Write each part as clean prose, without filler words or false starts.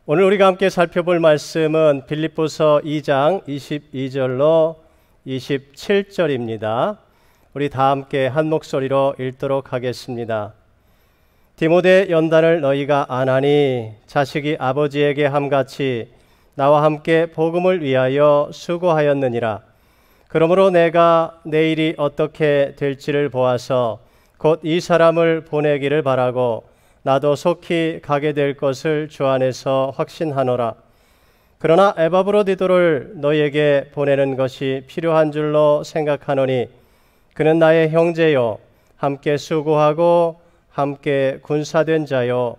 오늘 우리가 함께 살펴볼 말씀은 빌립보서 2장 22절로 27절입니다. 우리 다 함께 한 목소리로 읽도록 하겠습니다. 디모데 연단을 너희가 안하니 자식이 아버지에게 함같이 나와 함께 복음을 위하여 수고하였느니라. 그러므로 내가 내일이 어떻게 될지를 보아서 곧 이 사람을 보내기를 바라고 나도 속히 가게 될 것을 주 안에서 확신하노라. 그러나 에바브로디도를 너희에게 보내는 것이 필요한 줄로 생각하노니 그는 나의 형제요 함께 수고하고 함께 군사된 자요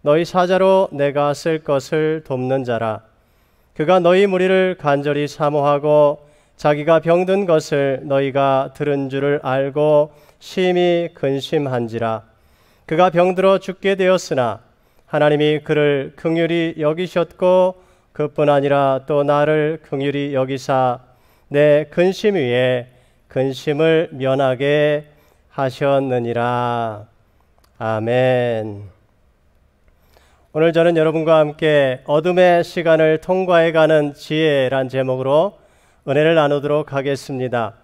너희 사자로 내가 쓸 것을 돕는 자라. 그가 너희 무리를 간절히 사모하고 자기가 병든 것을 너희가 들은 줄을 알고 심히 근심한지라. 그가 병들어 죽게 되었으나 하나님이 그를 긍휼히 여기셨고 그뿐 아니라 또 나를 긍휼히 여기사 내 근심 위에 근심을 면하게 하셨느니라. 아멘. 오늘 저는 여러분과 함께 어둠의 시간을 통과해가는 지혜란 제목으로 은혜를 나누도록 하겠습니다.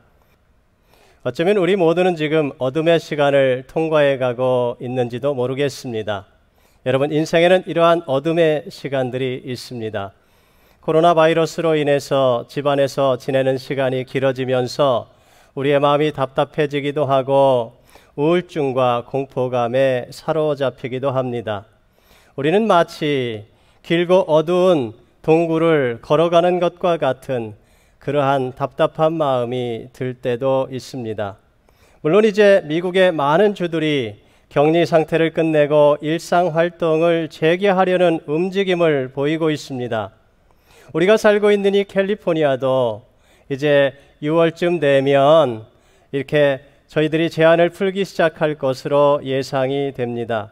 어쩌면 우리 모두는 지금 어둠의 시간을 통과해가고 있는지도 모르겠습니다. 여러분, 인생에는 이러한 어둠의 시간들이 있습니다. 코로나 바이러스로 인해서 집안에서 지내는 시간이 길어지면서 우리의 마음이 답답해지기도 하고 우울증과 공포감에 사로잡히기도 합니다. 우리는 마치 길고 어두운 동굴을 걸어가는 것과 같은 그러한 답답한 마음이 들 때도 있습니다. 물론 이제 미국의 많은 주들이 격리 상태를 끝내고 일상 활동을 재개하려는 움직임을 보이고 있습니다. 우리가 살고 있는 이 캘리포니아도 이제 6월쯤 되면 이렇게 저희들이 제한을 풀기 시작할 것으로 예상이 됩니다.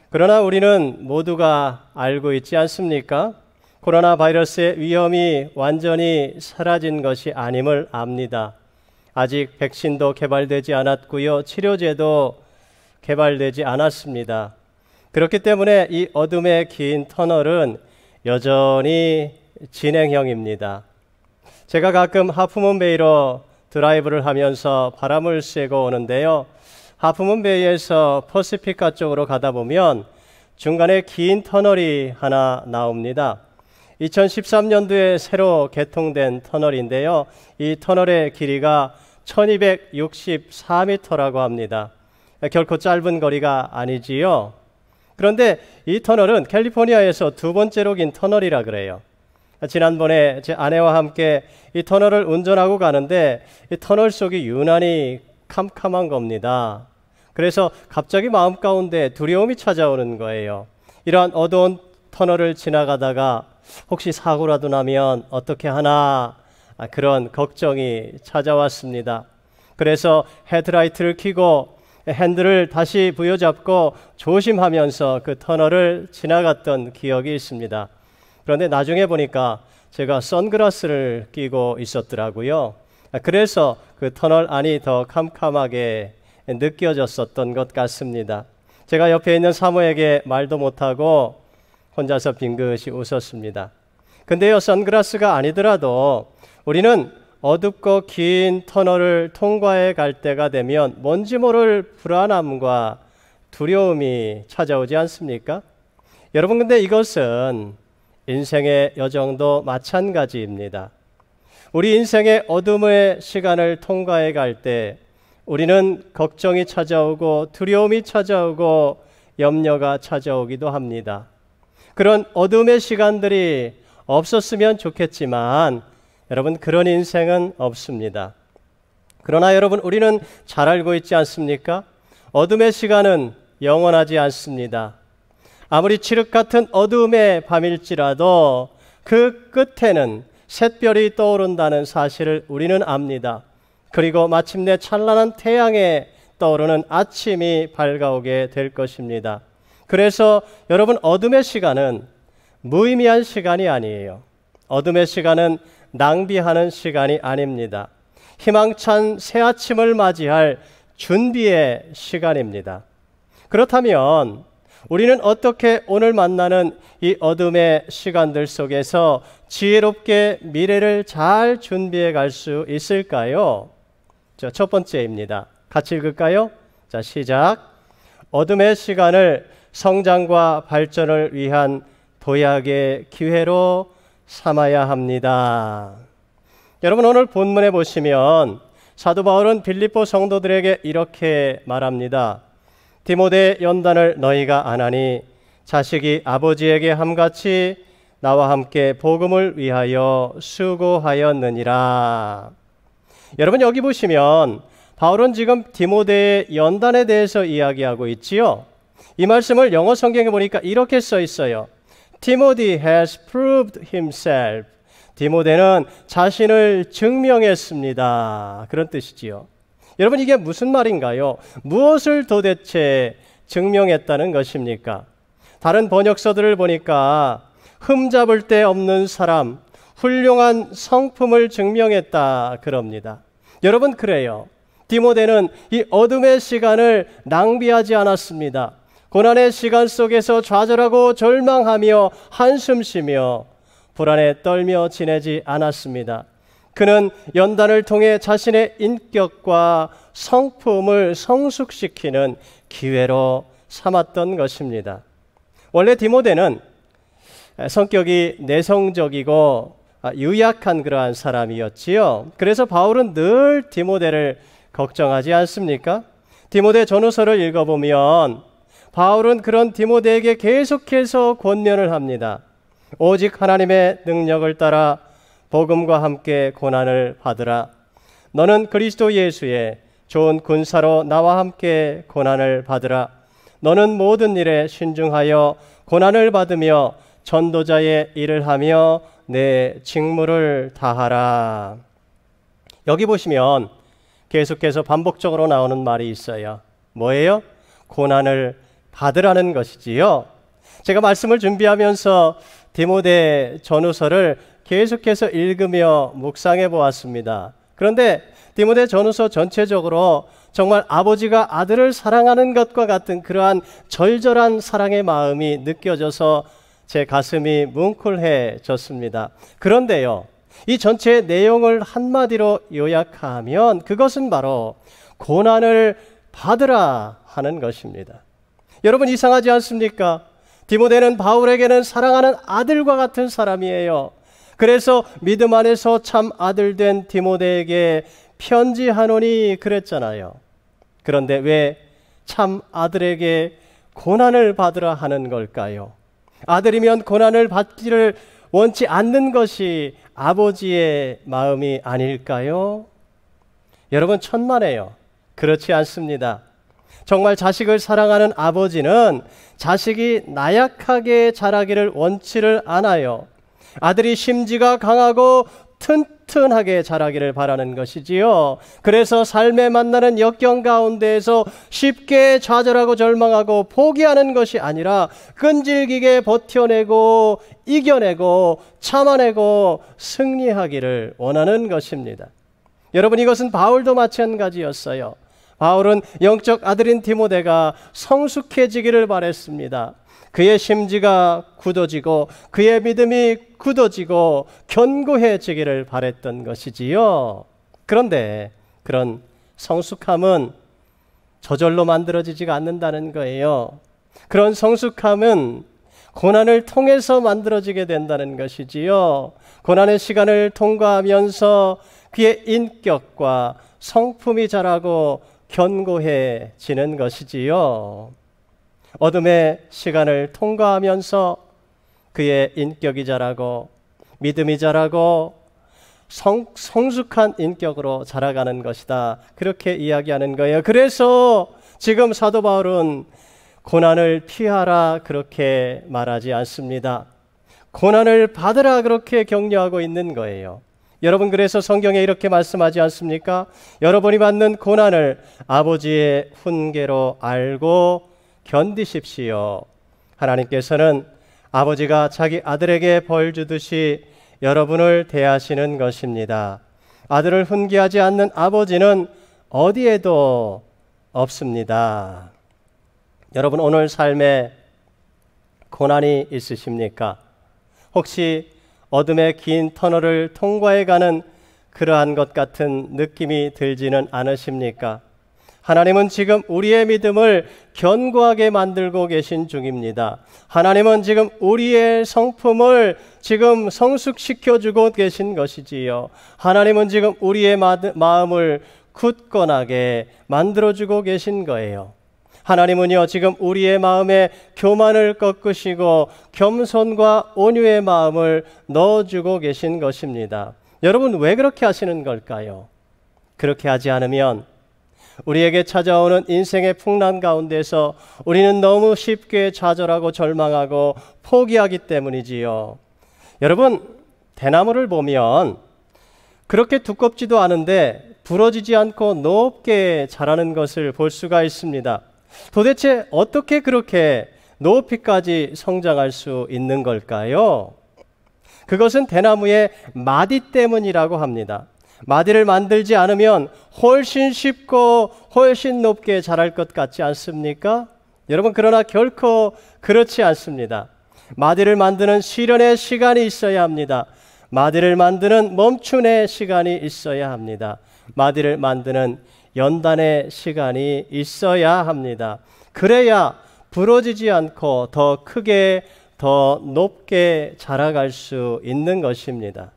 그러나 우리는 모두가 알고 있지 않습니까? 코로나 바이러스의 위험이 완전히 사라진 것이 아님을 압니다. 아직 백신도 개발되지 않았고요. 치료제도 개발되지 않았습니다. 그렇기 때문에 이 어둠의 긴 터널은 여전히 진행형입니다. 제가 가끔 하프문베이로 드라이브를 하면서 바람을 쐬고 오는데요. 하프문베이에서 퍼시피카 쪽으로 가다 보면 중간에 긴 터널이 하나 나옵니다. 2013년도에 새로 개통된 터널인데요. 이 터널의 길이가 1264m라고 합니다. 결코 짧은 거리가 아니지요. 그런데 이 터널은 캘리포니아에서 두 번째로 긴 터널이라 그래요. 지난번에 제 아내와 함께 이 터널을 운전하고 가는데 이 터널 속이 유난히 캄캄한 겁니다. 그래서 갑자기 마음 가운데 두려움이 찾아오는 거예요. 이러한 어두운 터널을 지나가다가 혹시 사고라도 나면 어떻게 하나 그런 걱정이 찾아왔습니다. 그래서 헤드라이트를 켜고 핸들을 다시 부여잡고 조심하면서 그 터널을 지나갔던 기억이 있습니다. 그런데 나중에 보니까 제가 선글라스를 끼고 있었더라고요. 그래서 그 터널 안이 더 캄캄하게 느껴졌었던 것 같습니다. 제가 옆에 있는 사모에게 말도 못하고 혼자서 빙긋이 웃었습니다. 근데요, 선글라스가 아니더라도 우리는 어둡고 긴 터널을 통과해 갈 때가 되면 뭔지 모를 불안함과 두려움이 찾아오지 않습니까? 여러분, 근데 이것은 인생의 여정도 마찬가지입니다. 우리 인생의 어둠의 시간을 통과해 갈 때 우리는 걱정이 찾아오고 두려움이 찾아오고 염려가 찾아오기도 합니다. 그런 어둠의 시간들이 없었으면 좋겠지만 여러분, 그런 인생은 없습니다. 그러나 여러분, 우리는 잘 알고 있지 않습니까? 어둠의 시간은 영원하지 않습니다. 아무리 칠흑 같은 어둠의 밤일지라도 그 끝에는 샛별이 떠오른다는 사실을 우리는 압니다. 그리고 마침내 찬란한 태양에 떠오르는 아침이 밝아오게 될 것입니다. 그래서 여러분, 어둠의 시간은 무의미한 시간이 아니에요. 어둠의 시간은 낭비하는 시간이 아닙니다. 희망찬 새 아침을 맞이할 준비의 시간입니다. 그렇다면 우리는 어떻게 오늘 만나는 이 어둠의 시간들 속에서 지혜롭게 미래를 잘 준비해 갈 수 있을까요? 자, 첫 번째입니다. 같이 읽을까요? 자, 시작. 어둠의 시간을 성장과 발전을 위한 도약의 기회로 삼아야 합니다. 여러분, 오늘 본문에 보시면 사도 바울은 빌립보 성도들에게 이렇게 말합니다. 디모데 연단을 너희가 안 하니 자식이 아버지에게 함같이 나와 함께 복음을 위하여 수고하였느니라. 여러분, 여기 보시면 바울은 지금 디모데의 연단에 대해서 이야기하고 있지요. 이 말씀을 영어 성경에 보니까 이렇게 써 있어요. Timothy has proved himself. 디모데는 자신을 증명했습니다. 그런 뜻이지요. 여러분, 이게 무슨 말인가요? 무엇을 도대체 증명했다는 것입니까? 다른 번역서들을 보니까 흠잡을 데 없는 사람, 훌륭한 성품을 증명했다 그럽니다. 여러분, 그래요. 디모데는 이 어둠의 시간을 낭비하지 않았습니다. 고난의 시간 속에서 좌절하고 절망하며 한숨 쉬며 불안에 떨며 지내지 않았습니다. 그는 연단을 통해 자신의 인격과 성품을 성숙시키는 기회로 삼았던 것입니다. 원래 디모데는 성격이 내성적이고 유약한 그러한 사람이었지요. 그래서 바울은 늘 디모데를 걱정하지 않습니까? 디모데 전후서를 읽어보면 바울은 그런 디모데에게 계속해서 권면을 합니다. 오직 하나님의 능력을 따라 복음과 함께 고난을 받으라. 너는 그리스도 예수의 좋은 군사로 나와 함께 고난을 받으라. 너는 모든 일에 신중하여 고난을 받으며 전도자의 일을 하며 내 직무를 다하라. 여기 보시면 계속해서 반복적으로 나오는 말이 있어요. 뭐예요? 고난을 받으라는 것이지요. 제가 말씀을 준비하면서 디모데 전후서를 계속해서 읽으며 묵상해 보았습니다. 그런데 디모데 전후서 전체적으로 정말 아버지가 아들을 사랑하는 것과 같은 그러한 절절한 사랑의 마음이 느껴져서 제 가슴이 뭉클해졌습니다. 그런데요, 이 전체 내용을 한마디로 요약하면 그것은 바로 고난을 받으라 하는 것입니다. 여러분, 이상하지 않습니까? 디모데는 바울에게는 사랑하는 아들과 같은 사람이에요. 그래서 믿음 안에서 참 아들 된 디모데에게 편지하노니 그랬잖아요. 그런데 왜 참 아들에게 고난을 받으라 하는 걸까요? 아들이면 고난을 받기를 원치 않는 것이 아버지의 마음이 아닐까요? 여러분, 천만에요. 그렇지 않습니다. 정말 자식을 사랑하는 아버지는 자식이 나약하게 자라기를 원치를 않아요. 아들이 심지가 강하고 튼튼하게 자라기를 바라는 것이지요. 그래서 삶에 만나는 역경 가운데에서 쉽게 좌절하고 절망하고 포기하는 것이 아니라 끈질기게 버텨내고 이겨내고 참아내고 승리하기를 원하는 것입니다. 여러분, 이것은 바울도 마찬가지였어요. 바울은 영적 아들인 디모데가 성숙해지기를 바랬습니다. 그의 심지가 굳어지고 그의 믿음이 굳어지고 견고해지기를 바랬던 것이지요. 그런데 그런 성숙함은 저절로 만들어지지가 않는다는 거예요. 그런 성숙함은 고난을 통해서 만들어지게 된다는 것이지요. 고난의 시간을 통과하면서 그의 인격과 성품이 자라고 견고해지는 것이지요. 어둠의 시간을 통과하면서 그의 인격이 자라고 믿음이 자라고 성숙한 인격으로 자라가는 것이다. 그렇게 이야기하는 거예요. 그래서 지금 사도 바울은 고난을 피하라 그렇게 말하지 않습니다. 고난을 받으라 그렇게 격려하고 있는 거예요. 여러분, 그래서 성경에 이렇게 말씀하지 않습니까? 여러분이 받는 고난을 아버지의 훈계로 알고 견디십시오. 하나님께서는 아버지가 자기 아들에게 벌 주듯이 여러분을 대하시는 것입니다. 아들을 훈계하지 않는 아버지는 어디에도 없습니다. 여러분, 오늘 삶에 고난이 있으십니까? 혹시 어둠의 긴 터널을 통과해가는 그러한 것 같은 느낌이 들지는 않으십니까? 하나님은 지금 우리의 믿음을 견고하게 만들고 계신 중입니다. 하나님은 지금 우리의 성품을 지금 성숙시켜주고 계신 것이지요. 하나님은 지금 우리의 마음을 굳건하게 만들어주고 계신 거예요. 하나님은요, 지금 우리의 마음에 교만을 꺾으시고 겸손과 온유의 마음을 넣어주고 계신 것입니다. 여러분, 왜 그렇게 하시는 걸까요? 그렇게 하지 않으면 우리에게 찾아오는 인생의 풍랑 가운데서 우리는 너무 쉽게 좌절하고 절망하고 포기하기 때문이지요. 여러분, 대나무를 보면 그렇게 두껍지도 않은데 부러지지 않고 높게 자라는 것을 볼 수가 있습니다. 도대체 어떻게 그렇게 높이까지 성장할 수 있는 걸까요? 그것은 대나무의 마디 때문이라고 합니다. 마디를 만들지 않으면 훨씬 쉽고 훨씬 높게 자랄 것 같지 않습니까? 여러분, 그러나 결코 그렇지 않습니다. 마디를 만드는 시련의 시간이 있어야 합니다. 마디를 만드는 멈춤의 시간이 있어야 합니다. 마디를 만드는 연단의 시간이 있어야 합니다. 그래야 부러지지 않고 더 크게 더 높게 자라갈 수 있는 것입니다.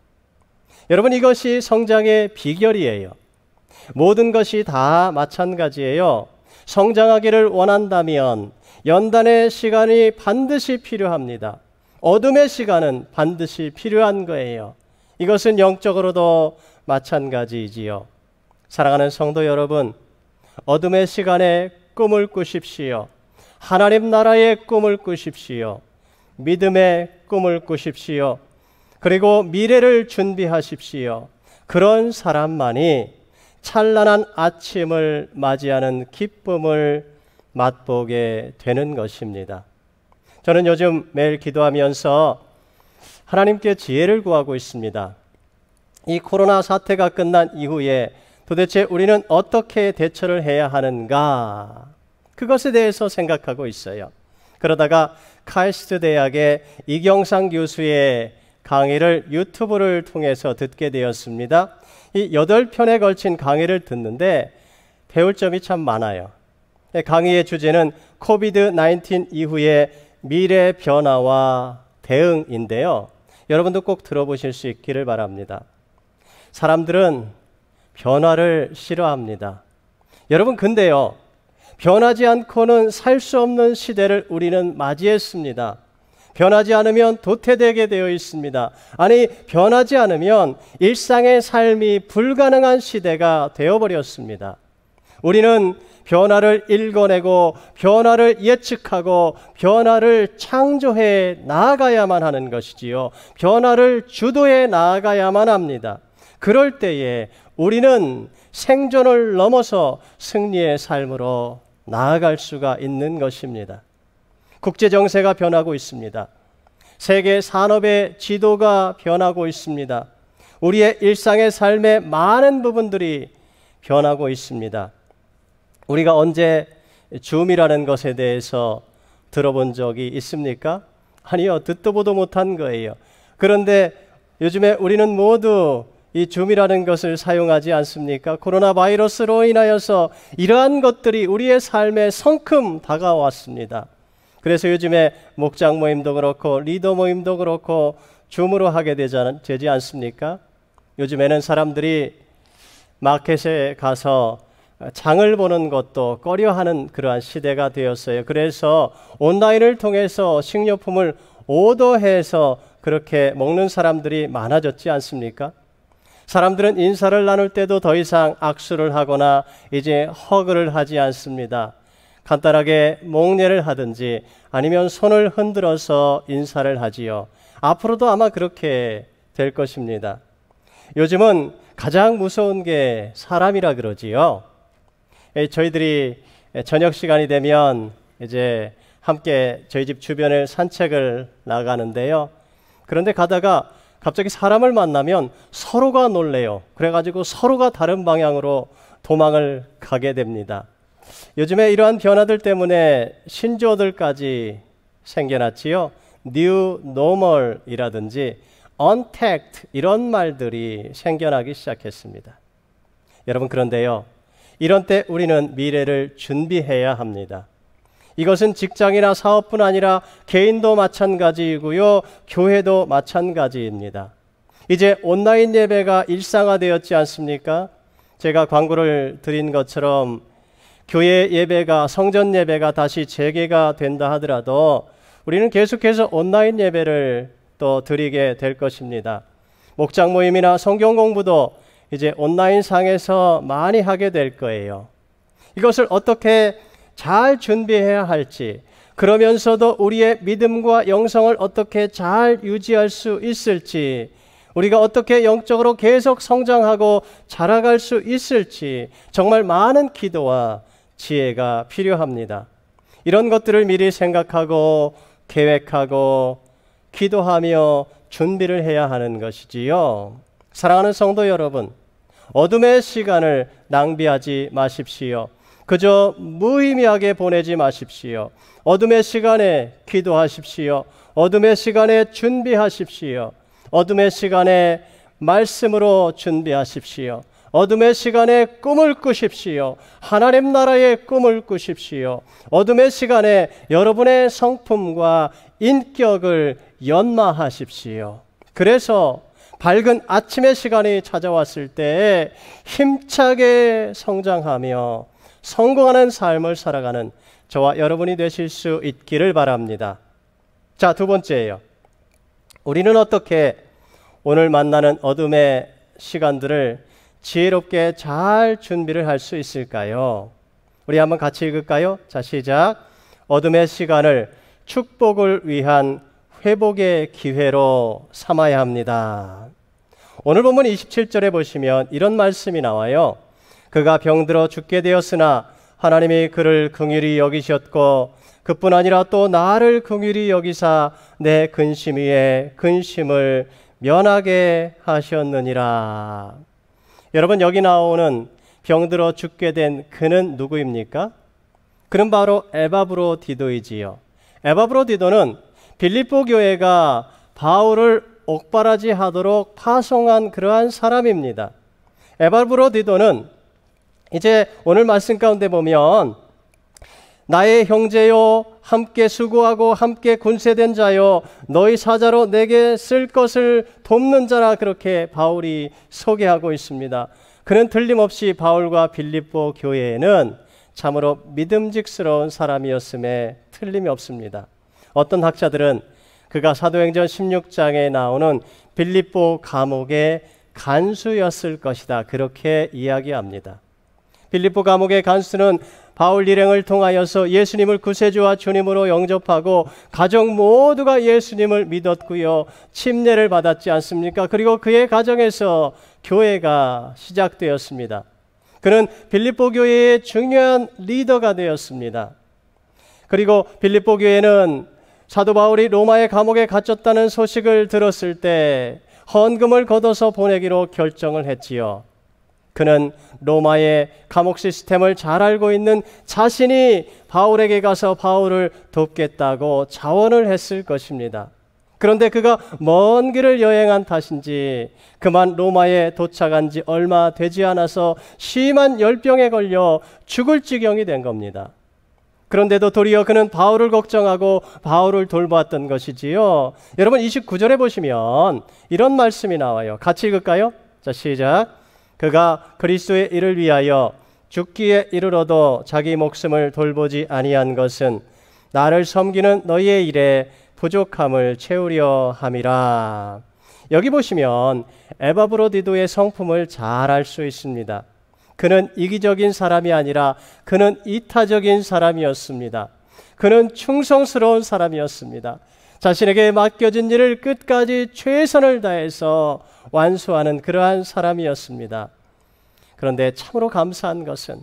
여러분, 이것이 성장의 비결이에요. 모든 것이 다 마찬가지예요. 성장하기를 원한다면 연단의 시간이 반드시 필요합니다. 어둠의 시간은 반드시 필요한 거예요. 이것은 영적으로도 마찬가지이지요. 사랑하는 성도 여러분, 어둠의 시간에 꿈을 꾸십시오. 하나님 나라의 꿈을 꾸십시오. 믿음의 꿈을 꾸십시오. 그리고 미래를 준비하십시오. 그런 사람만이 찬란한 아침을 맞이하는 기쁨을 맛보게 되는 것입니다. 저는 요즘 매일 기도하면서 하나님께 지혜를 구하고 있습니다. 이 코로나 사태가 끝난 이후에 도대체 우리는 어떻게 대처를 해야 하는가? 그것에 대해서 생각하고 있어요. 그러다가 카이스트 대학의 이경상 교수의 강의를 유튜브를 통해서 듣게 되었습니다. 이 8편에 걸친 강의를 듣는데 배울 점이 참 많아요. 강의의 주제는 코비드-19 이후의 미래 변화와 대응인데요. 여러분도 꼭 들어보실 수 있기를 바랍니다. 사람들은 변화를 싫어합니다. 여러분, 근데요, 변하지 않고는 살 수 없는 시대를 우리는 맞이했습니다. 변하지 않으면 도태되게 되어 있습니다. 아니, 변하지 않으면 일상의 삶이 불가능한 시대가 되어버렸습니다. 우리는 변화를 읽어내고 변화를 예측하고 변화를 창조해 나아가야만 하는 것이지요. 변화를 주도해 나아가야만 합니다. 그럴 때에 우리는 생존을 넘어서 승리의 삶으로 나아갈 수가 있는 것입니다. 국제 정세가 변하고 있습니다. 세계 산업의 지도가 변하고 있습니다. 우리의 일상의 삶의 많은 부분들이 변하고 있습니다. 우리가 언제 줌이라는 것에 대해서 들어본 적이 있습니까? 아니요, 듣도 보도 못한 거예요. 그런데 요즘에 우리는 모두 이 줌이라는 것을 사용하지 않습니까? 코로나 바이러스로 인하여서 이러한 것들이 우리의 삶에 성큼 다가왔습니다. 그래서 요즘에 목장 모임도 그렇고 리더 모임도 그렇고 줌으로 하게 되지 않습니까? 요즘에는 사람들이 마켓에 가서 장을 보는 것도 꺼려하는 그러한 시대가 되었어요. 그래서 온라인을 통해서 식료품을 오더해서 그렇게 먹는 사람들이 많아졌지 않습니까? 사람들은 인사를 나눌 때도 더 이상 악수를 하거나 이제 허그를 하지 않습니다. 간단하게 목례를 하든지 아니면 손을 흔들어서 인사를 하지요. 앞으로도 아마 그렇게 될 것입니다. 요즘은 가장 무서운 게 사람이라 그러지요. 저희들이 저녁 시간이 되면 이제 함께 저희 집 주변을 산책을 나가는데요. 그런데 가다가 갑자기 사람을 만나면 서로가 놀래요. 그래가지고 서로가 다른 방향으로 도망을 가게 됩니다. 요즘에 이러한 변화들 때문에 신조어들까지 생겨났지요. New Normal이라든지 Untact 이런 말들이 생겨나기 시작했습니다. 여러분, 그런데요, 이런 때 우리는 미래를 준비해야 합니다. 이것은 직장이나 사업뿐 아니라 개인도 마찬가지이고요, 교회도 마찬가지입니다. 이제 온라인 예배가 일상화되었지 않습니까? 제가 광고를 드린 것처럼 교회 예배가, 성전 예배가 다시 재개가 된다 하더라도 우리는 계속해서 온라인 예배를 또 드리게 될 것입니다. 목장 모임이나 성경 공부도 이제 온라인 상에서 많이 하게 될 거예요. 이것을 어떻게 잘 준비해야 할지, 그러면서도 우리의 믿음과 영성을 어떻게 잘 유지할 수 있을지, 우리가 어떻게 영적으로 계속 성장하고 자라갈 수 있을지 정말 많은 기도와 지혜가 필요합니다. 이런 것들을 미리 생각하고 계획하고 기도하며 준비를 해야 하는 것이지요. 사랑하는 성도 여러분, 어둠의 시간을 낭비하지 마십시오. 그저 무의미하게 보내지 마십시오. 어둠의 시간에 기도하십시오. 어둠의 시간에 준비하십시오. 어둠의 시간에 말씀으로 준비하십시오. 어둠의 시간에 꿈을 꾸십시오. 하나님 나라의 꿈을 꾸십시오. 어둠의 시간에 여러분의 성품과 인격을 연마하십시오. 그래서 밝은 아침의 시간이 찾아왔을 때 힘차게 성장하며 성공하는 삶을 살아가는 저와 여러분이 되실 수 있기를 바랍니다. 자, 두 번째예요. 우리는 어떻게 오늘 만나는 어둠의 시간들을 지혜롭게 잘 준비를 할 수 있을까요? 우리 한번 같이 읽을까요? 자, 시작. 어둠의 시간을 축복을 위한 회복의 기회로 삼아야 합니다. 오늘 본문 27절에 보시면 이런 말씀이 나와요. 그가 병들어 죽게 되었으나 하나님이 그를 긍휼히 여기셨고 그뿐 아니라 또 나를 긍휼히 여기사 내 근심 위에 근심을 면하게 하셨느니라. 여러분, 여기 나오는 병들어 죽게 된 그는 누구입니까? 그는 바로 에바브로디도이지요. 에바브로디도는 빌립보 교회가 바울을 옥바라지 하도록 파송한 그러한 사람입니다. 에바브로디도는 이제 오늘 말씀 가운데 보면 나의 형제요, 함께 수고하고 함께 군세된 자요, 너희 사자로 내게 쓸 것을 돕는 자라, 그렇게 바울이 소개하고 있습니다. 그는 틀림없이 바울과 빌립보 교회에는 참으로 믿음직스러운 사람이었음에 틀림이 없습니다. 어떤 학자들은 그가 사도행전 16장에 나오는 빌립보 감옥의 간수였을 것이다, 그렇게 이야기합니다. 빌립보 감옥의 간수는 바울 일행을 통하여서 예수님을 구세주와 주님으로 영접하고 가족 모두가 예수님을 믿었고요, 침례를 받았지 않습니까? 그리고 그의 가정에서 교회가 시작되었습니다. 그는 빌립보 교회의 중요한 리더가 되었습니다. 그리고 빌립보 교회는 사도 바울이 로마의 감옥에 갇혔다는 소식을 들었을 때 헌금을 걷어서 보내기로 결정을 했지요. 그는 로마의 감옥 시스템을 잘 알고 있는 자신이 바울에게 가서 바울을 돕겠다고 자원을 했을 것입니다. 그런데 그가 먼 길을 여행한 탓인지 그만 로마에 도착한 지 얼마 되지 않아서 심한 열병에 걸려 죽을 지경이 된 겁니다. 그런데도 도리어 그는 바울을 걱정하고 바울을 돌보았던 것이지요. 여러분, 29절에 보시면 이런 말씀이 나와요. 같이 읽을까요? 자, 시작. 그가 그리스도의 일을 위하여 죽기에 이르러도 자기 목숨을 돌보지 아니한 것은 나를 섬기는 너희의 일에 부족함을 채우려 함이라. 여기 보시면 에바브로디도의 성품을 잘 알 수 있습니다. 그는 이기적인 사람이 아니라 그는 이타적인 사람이었습니다. 그는 충성스러운 사람이었습니다. 자신에게 맡겨진 일을 끝까지 최선을 다해서 완수하는 그러한 사람이었습니다. 그런데 참으로 감사한 것은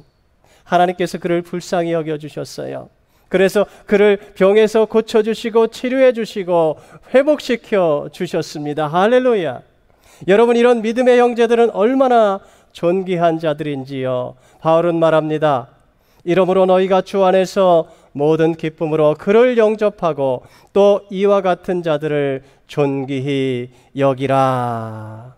하나님께서 그를 불쌍히 여겨주셨어요. 그래서 그를 병에서 고쳐주시고 치료해주시고 회복시켜 주셨습니다. 할렐루야. 여러분, 이런 믿음의 형제들은 얼마나 존귀한 자들인지요. 바울은 말합니다. 이러므로 너희가 주 안에서 모든 기쁨으로 그를 영접하고 또 이와 같은 자들을 존귀히 여기라.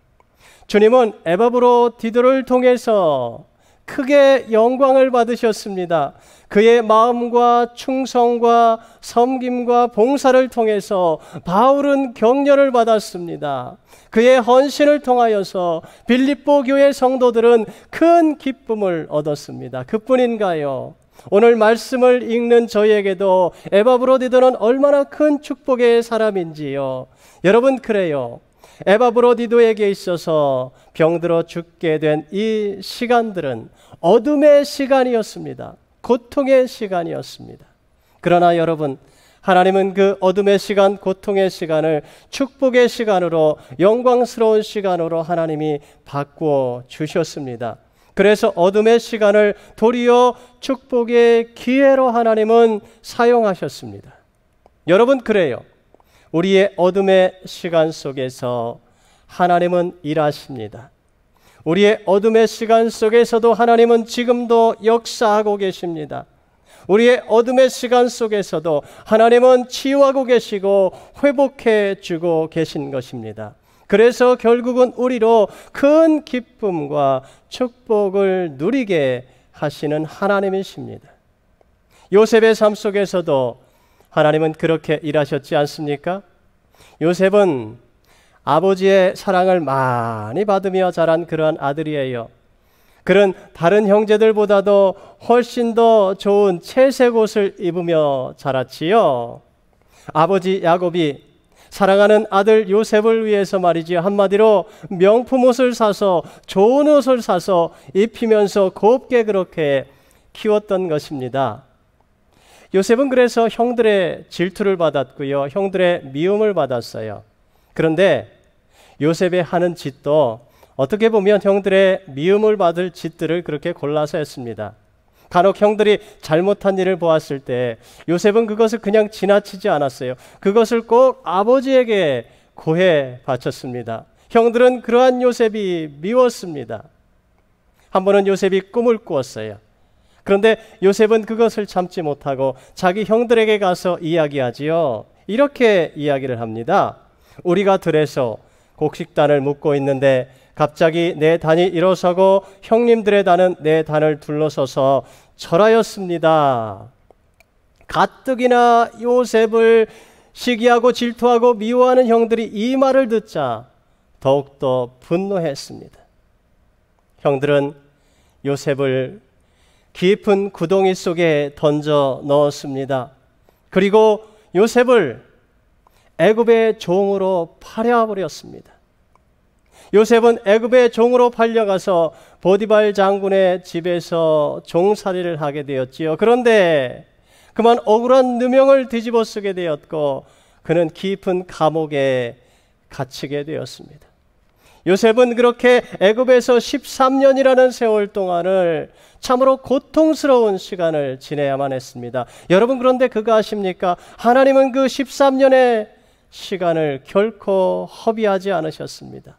주님은 에바브로디도를 통해서 크게 영광을 받으셨습니다. 그의 마음과 충성과 섬김과 봉사를 통해서 바울은 격려를 받았습니다. 그의 헌신을 통하여서 빌립보 교회 성도들은 큰 기쁨을 얻었습니다. 그뿐인가요? 오늘 말씀을 읽는 저희에게도 에바브로디도는 얼마나 큰 축복의 사람인지요. 여러분, 그래요. 에바브로디도에게 있어서 병들어 죽게 된 이 시간들은 어둠의 시간이었습니다. 고통의 시간이었습니다. 그러나 여러분, 하나님은 그 어둠의 시간, 고통의 시간을 축복의 시간으로, 영광스러운 시간으로 하나님이 바꾸어 주셨습니다. 그래서 어둠의 시간을 도리어 축복의 기회로 하나님은 사용하셨습니다. 여러분, 그래요. 우리의 어둠의 시간 속에서 하나님은 일하십니다. 우리의 어둠의 시간 속에서도 하나님은 지금도 역사하고 계십니다. 우리의 어둠의 시간 속에서도 하나님은 치유하고 계시고 회복해 주고 계신 것입니다. 그래서 결국은 우리로 큰 기쁨과 축복을 누리게 하시는 하나님이십니다. 요셉의 삶 속에서도 하나님은 그렇게 일하셨지 않습니까? 요셉은 아버지의 사랑을 많이 받으며 자란 그러한 아들이에요. 그는 다른 형제들보다도 훨씬 더 좋은 채색 옷을 입으며 자랐지요. 아버지 야곱이 사랑하는 아들 요셉을 위해서 말이지요. 한마디로 명품 옷을 사서, 좋은 옷을 사서 입히면서 곱게 그렇게 키웠던 것입니다. 요셉은 그래서 형들의 질투를 받았고요. 형들의 미움을 받았어요. 그런데 요셉의 하는 짓도 어떻게 보면 형들의 미움을 받을 짓들을 그렇게 골라서 했습니다. 간혹 형들이 잘못한 일을 보았을 때 요셉은 그것을 그냥 지나치지 않았어요. 그것을 꼭 아버지에게 고해 바쳤습니다. 형들은 그러한 요셉이 미웠습니다. 한 번은 요셉이 꿈을 꾸었어요. 그런데 요셉은 그것을 참지 못하고 자기 형들에게 가서 이야기하지요. 이렇게 이야기를 합니다. 우리가 들에서 곡식단을 묶고 있는데 갑자기 내 단이 일어서고 형님들의 단은 내 단을 둘러서서 절하였습니다. 가뜩이나 요셉을 시기하고 질투하고 미워하는 형들이 이 말을 듣자 더욱더 분노했습니다. 형들은 요셉을 깊은 구덩이 속에 던져 넣었습니다. 그리고 요셉을 애굽의 종으로 팔아버렸습니다. 요셉은 애굽의 종으로 팔려가서 보디발 장군의 집에서 종살이를 하게 되었지요. 그런데 그만 억울한 누명을 뒤집어 쓰게 되었고 그는 깊은 감옥에 갇히게 되었습니다. 요셉은 그렇게 애굽에서 13년이라는 세월 동안을 참으로 고통스러운 시간을 지내야만 했습니다. 여러분, 그런데 그거 아십니까? 하나님은 그 13년의 시간을 결코 허비하지 않으셨습니다.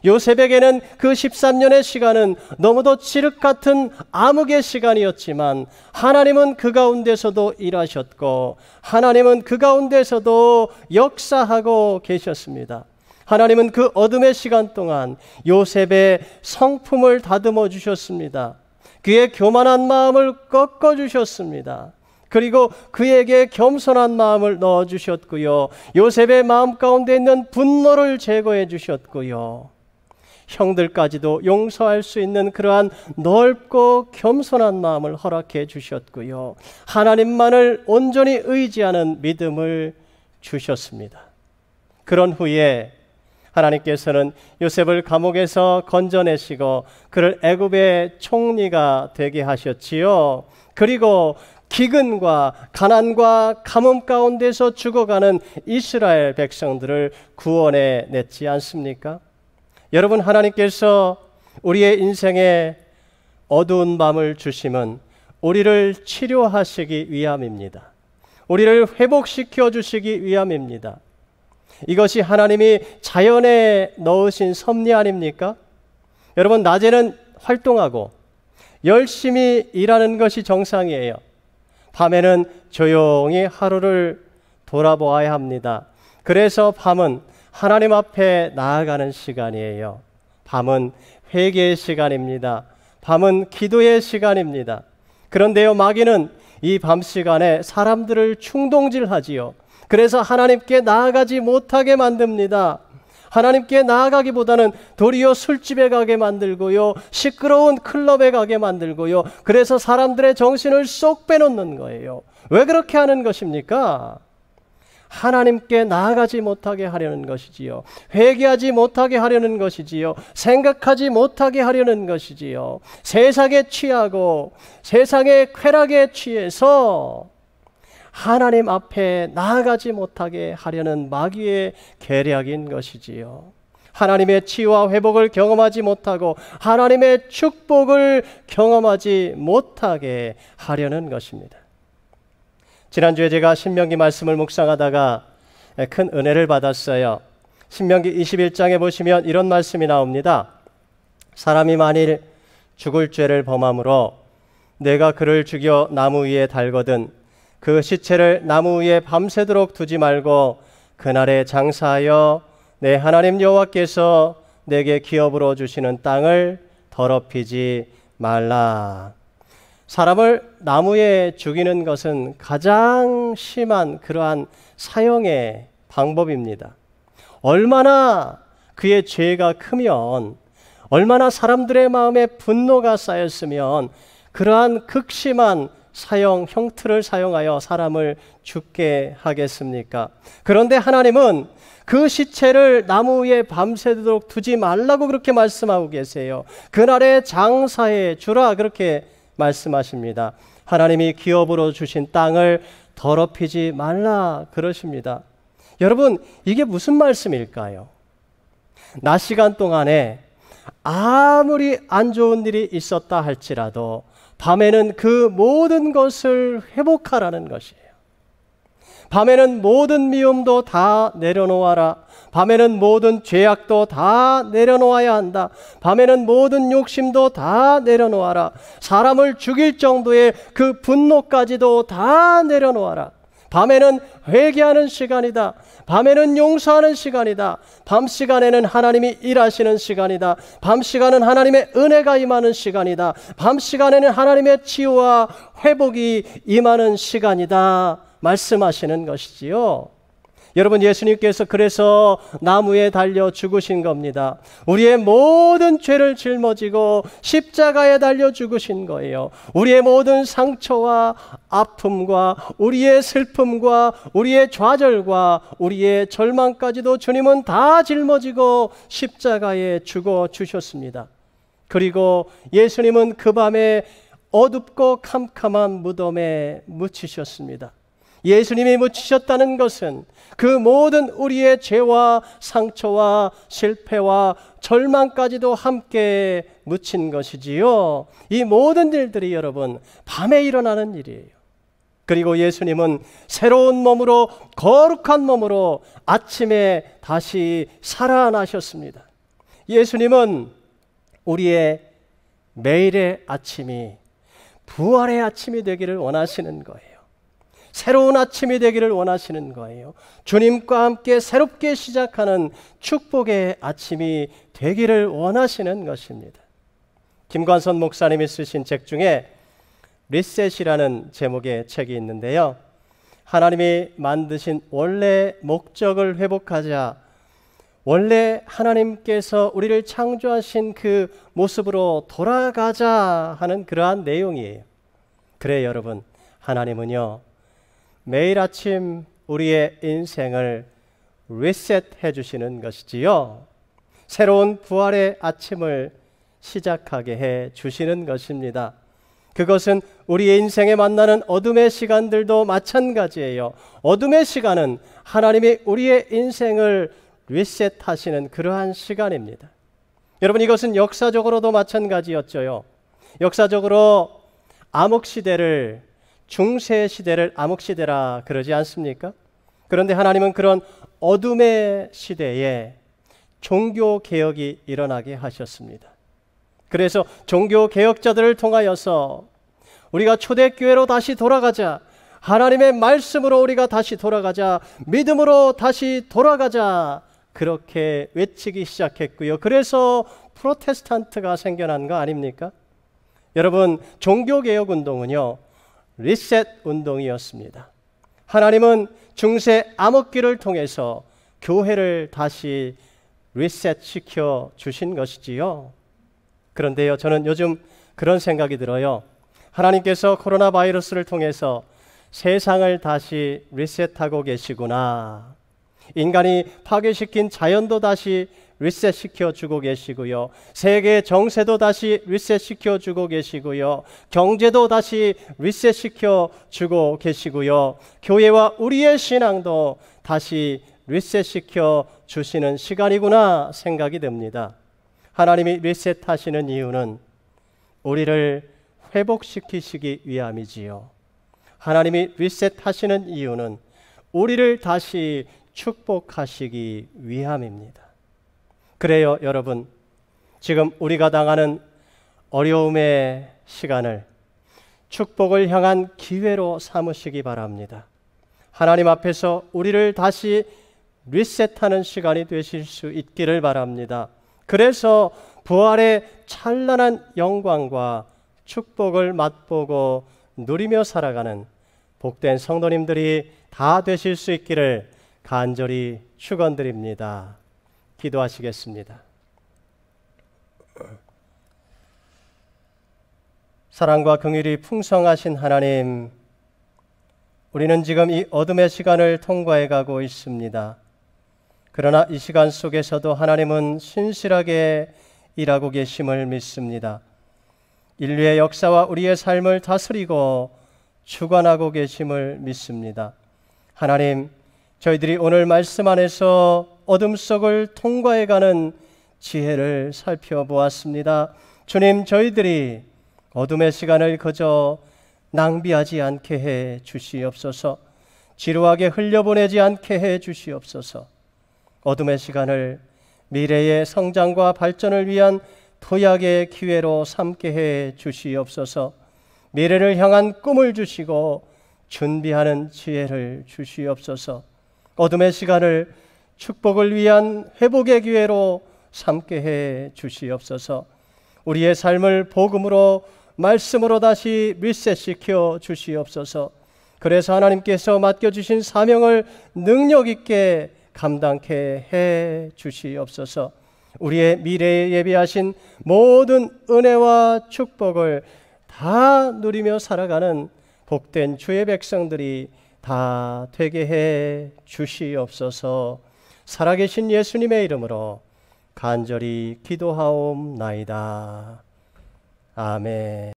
요셉에게는 그 13년의 시간은 너무도 칠흑 같은 암흑의 시간이었지만 하나님은 그 가운데서도 일하셨고 하나님은 그 가운데서도 역사하고 계셨습니다. 하나님은 그 어둠의 시간 동안 요셉의 성품을 다듬어 주셨습니다. 그의 교만한 마음을 꺾어 주셨습니다. 그리고 그에게 겸손한 마음을 넣어 주셨고요. 요셉의 마음 가운데 있는 분노를 제거해 주셨고요. 형들까지도 용서할 수 있는 그러한 넓고 겸손한 마음을 허락해 주셨고요. 하나님만을 온전히 의지하는 믿음을 주셨습니다. 그런 후에 하나님께서는 요셉을 감옥에서 건져내시고 그를 애굽의 총리가 되게 하셨지요. 그리고 기근과 가난과 가뭄 가운데서 죽어가는 이스라엘 백성들을 구원해 냈지 않습니까? 여러분, 하나님께서 우리의 인생에 어두운 밤을 주심은 우리를 치료하시기 위함입니다. 우리를 회복시켜 주시기 위함입니다. 이것이 하나님이 자연에 넣으신 섭리 아닙니까? 여러분, 낮에는 활동하고 열심히 일하는 것이 정상이에요. 밤에는 조용히 하루를 돌아보아야 합니다. 그래서 밤은 하나님 앞에 나아가는 시간이에요. 밤은 회개의 시간입니다. 밤은 기도의 시간입니다. 그런데요, 마귀는 이 밤 시간에 사람들을 충동질하지요. 그래서 하나님께 나아가지 못하게 만듭니다. 하나님께 나아가기보다는 도리어 술집에 가게 만들고요, 시끄러운 클럽에 가게 만들고요, 그래서 사람들의 정신을 쏙 빼놓는 거예요. 왜 그렇게 하는 것입니까? 하나님께 나아가지 못하게 하려는 것이지요. 회개하지 못하게 하려는 것이지요. 생각하지 못하게 하려는 것이지요. 세상에 취하고 세상의 쾌락에 취해서 하나님 앞에 나아가지 못하게 하려는 마귀의 계략인 것이지요. 하나님의 치유와 회복을 경험하지 못하고 하나님의 축복을 경험하지 못하게 하려는 것입니다. 지난주에 제가 신명기 말씀을 묵상하다가 큰 은혜를 받았어요. 신명기 21장에 보시면 이런 말씀이 나옵니다. 사람이 만일 죽을 죄를 범함으로 내가 그를 죽여 나무 위에 달거든 그 시체를 나무 위에 밤새도록 두지 말고 그날에 장사하여 내 하나님 여호와께서 내게 기업으로 주시는 땅을 더럽히지 말라. 사람을 나무에 죽이는 것은 가장 심한 그러한 사형의 방법입니다. 얼마나 그의 죄가 크면, 얼마나 사람들의 마음에 분노가 쌓였으면 그러한 극심한 사형 형틀을 사용하여 사람을 죽게 하겠습니까? 그런데 하나님은 그 시체를 나무 위에 밤새도록 두지 말라고 그렇게 말씀하고 계세요. 그날에 장사해 주라 그렇게 말씀하십니다. 하나님이 기업으로 주신 땅을 더럽히지 말라 그러십니다. 여러분, 이게 무슨 말씀일까요? 낮 시간 동안에 아무리 안 좋은 일이 있었다 할지라도 밤에는 그 모든 것을 회복하라는 것이에요. 밤에는 모든 미움도 다 내려놓아라. 밤에는 모든 죄악도 다 내려놓아야 한다. 밤에는 모든 욕심도 다 내려놓아라. 사람을 죽일 정도의 그 분노까지도 다 내려놓아라. 밤에는 회개하는 시간이다. 밤에는 용서하는 시간이다. 밤 시간에는 하나님이 일하시는 시간이다. 밤 시간은 하나님의 은혜가 임하는 시간이다. 밤 시간에는 하나님의 치유와 회복이 임하는 시간이다. 말씀하시는 것이지요. 여러분, 예수님께서 그래서 나무에 달려 죽으신 겁니다. 우리의 모든 죄를 짊어지고 십자가에 달려 죽으신 거예요. 우리의 모든 상처와 아픔과 우리의 슬픔과 우리의 좌절과 우리의 절망까지도 주님은 다 짊어지고 십자가에 죽어 주셨습니다. 그리고 예수님은 그 밤에 어둡고 캄캄한 무덤에 묻히셨습니다. 예수님이 묻히셨다는 것은 그 모든 우리의 죄와 상처와 실패와 절망까지도 함께 묻힌 것이지요. 이 모든 일들이 여러분 밤에 일어나는 일이에요. 그리고 예수님은 새로운 몸으로, 거룩한 몸으로 아침에 다시 살아나셨습니다. 예수님은 우리의 매일의 아침이 부활의 아침이 되기를 원하시는 거예요. 새로운 아침이 되기를 원하시는 거예요. 주님과 함께 새롭게 시작하는 축복의 아침이 되기를 원하시는 것입니다. 김관선 목사님이 쓰신 책 중에 리셋이라는 제목의 책이 있는데요. 하나님이 만드신 원래 목적을 회복하자, 원래 하나님께서 우리를 창조하신 그 모습으로 돌아가자 하는 그러한 내용이에요. 그래 여러분, 하나님은요 매일 아침 우리의 인생을 리셋해 주시는 것이지요. 새로운 부활의 아침을 시작하게 해 주시는 것입니다. 그것은 우리의 인생에 만나는 어둠의 시간들도 마찬가지예요. 어둠의 시간은 하나님이 우리의 인생을 리셋하시는 그러한 시간입니다. 여러분, 이것은 역사적으로도 마찬가지였죠. 역사적으로 암흑시대를, 중세시대를 암흑시대라 그러지 않습니까? 그런데 하나님은 그런 어둠의 시대에 종교개혁이 일어나게 하셨습니다. 그래서 종교개혁자들을 통하여서 우리가 초대교회로 다시 돌아가자. 하나님의 말씀으로 우리가 다시 돌아가자. 믿음으로 다시 돌아가자. 그렇게 외치기 시작했고요. 그래서 프로테스탄트가 생겨난 거 아닙니까? 여러분, 종교개혁 운동은요, 리셋 운동이었습니다. 하나님은 중세 암흑기를 통해서 교회를 다시 리셋시켜 주신 것이지요. 그런데요, 저는 요즘 그런 생각이 들어요. 하나님께서 코로나 바이러스를 통해서 세상을 다시 리셋하고 계시구나. 인간이 파괴시킨 자연도 다시 리셋시켜 주고 계시고요. 세계 정세도 다시 리셋시켜 주고 계시고요. 경제도 다시 리셋시켜 주고 계시고요. 교회와 우리의 신앙도 다시 리셋시켜 주시는 시간이구나 생각이 듭니다. 하나님이 리셋하시는 이유는 우리를 회복시키시기 위함이지요. 하나님이 리셋하시는 이유는 우리를 다시 축복하시기 위함입니다. 그래요, 여러분. 지금 우리가 당하는 어려움의 시간을 축복을 향한 기회로 삼으시기 바랍니다. 하나님 앞에서 우리를 다시 리셋하는 시간이 되실 수 있기를 바랍니다. 그래서 부활의 찬란한 영광과 축복을 맛보고 누리며 살아가는 복된 성도님들이 다 되실 수 있기를 간절히 축원드립니다. 기도하시겠습니다. 사랑과 긍휼이 풍성하신 하나님, 우리는 지금 이 어둠의 시간을 통과해 가고 있습니다. 그러나 이 시간 속에서도 하나님은 신실하게 일하고 계심을 믿습니다. 인류의 역사와 우리의 삶을 다스리고 주관하고 계심을 믿습니다. 하나님, 저희들이 오늘 말씀 안에서 어둠 속을 통과해가는 지혜를 살펴보았습니다. 주님, 저희들이 어둠의 시간을 그저 낭비하지 않게 해 주시옵소서. 지루하게 흘려보내지 않게 해 주시옵소서. 어둠의 시간을 미래의 성장과 발전을 위한 도약의 기회로 삼게 해 주시옵소서. 미래를 향한 꿈을 주시고 준비하는 지혜를 주시옵소서. 어둠의 시간을 축복을 위한 회복의 기회로 삼게 해 주시옵소서. 우리의 삶을 복음으로 말씀으로 다시 리셋시켜 주시옵소서. 그래서 하나님께서 맡겨주신 사명을 능력 있게 감당케 해 주시옵소서. 우리의 미래에 예비하신 모든 은혜와 축복을 다 누리며 살아가는 복된 주의 백성들이 다 되게 해 주시옵소서. 살아계신 예수님의 이름으로 간절히 기도하옵나이다. 아멘.